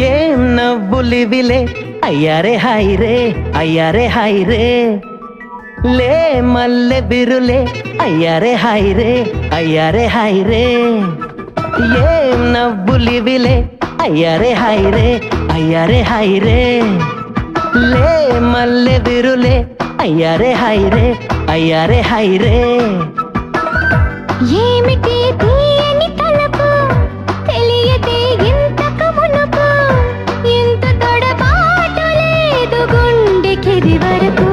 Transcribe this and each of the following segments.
ఏం నవ్వులివిలే అయ్యారే హాయ్ రే అయ్యారే హాయ్ రే లే మల్లె బిరులే అయ్యారే హాయ్ రే అయ్యారే హాయ్ రే ఏం నవ్వులివిలే అయ్యారే హాయ్ రే అయ్యారే హాయ్ రే లే మల్లె బిరులే అయ్యారే హాయ్ రే అయ్యారే హాయ్ రే ఏమిటి తీయని తలపు తెలియదే ఇంతకు మునుపు ఇంత తొడబాటు లేదు గుండెకిది వరకు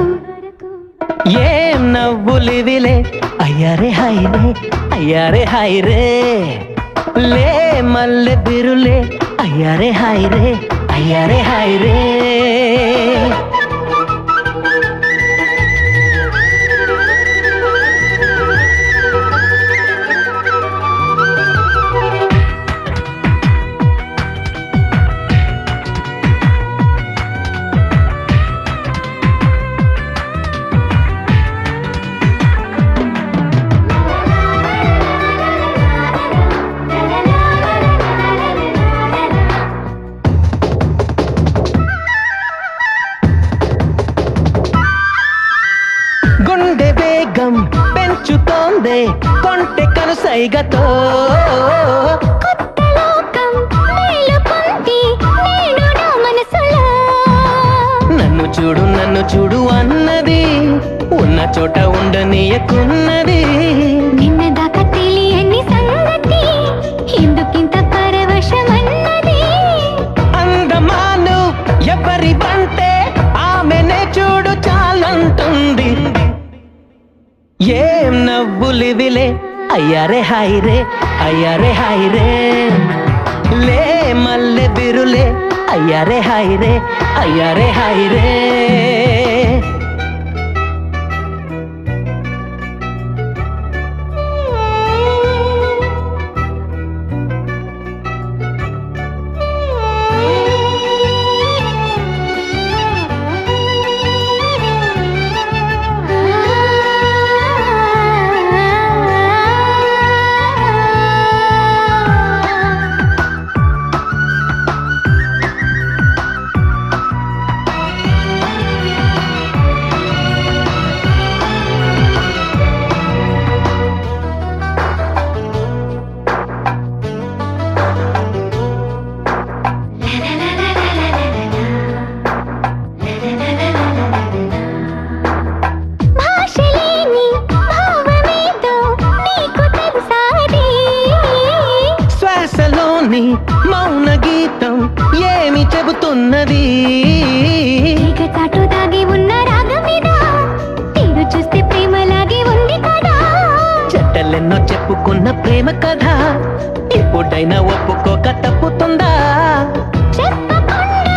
ఏం నవ్వులివిలే అయ్యారే హాయ్ రే అయ్యారే హాయ్ రే లే మల్లె బిరులే అయ్యారే హాయ్ రే అయ్యారే హాయ్ రే గుండె వేగం పెంచుతోందే కొంటె కనుసైగతో కొత్త లోకం మేలుకొంది నేను నా మనసులో నన్ను చూడు అన్నది ఉన్న చోట ఉండనీయకున్నది నిన్నదాకా తెలియని సంగతి ఎందుకింత పరవశమన్నది అందమాను ఎవరి వంటే ఆమెనే చూడు చాలంటుంది ఏం నవ్వులివిలే అయ్యారే హాయ్ రే అయ్యారే హాయ్ రే లే మల్లె బిరులే అయ్యారే హాయ్ రే అయ్యారే హాయ్ రే భాషలేని భావమేదో నీకు తెలుసాది శ్వాసలోని మౌన గీతం ఏమి చెబుతున్నది తీగ చాటు దాగి ఉన్న రాగమిదా తీరు చూస్తే ప్రేమలాగే ఉంది కదా చెట్టలెన్నో చెప్పుకున్న ప్రేమ కథ ఇప్పుడైనా ఒప్పుకోక తప్పుతుందా చెప్పకుండా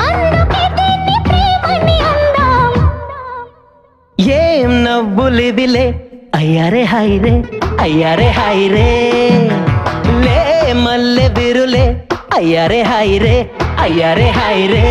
అందుకే దీన్ని ప్రేమని అందాం ఏం నవ్వులివిలే అయ్యారే హాయ్ రే అయ్యారే హాయ్ రే లే మల్లె బిరులే అయ్యారే హాయ్ రే అయ్యారే హాయ్ రే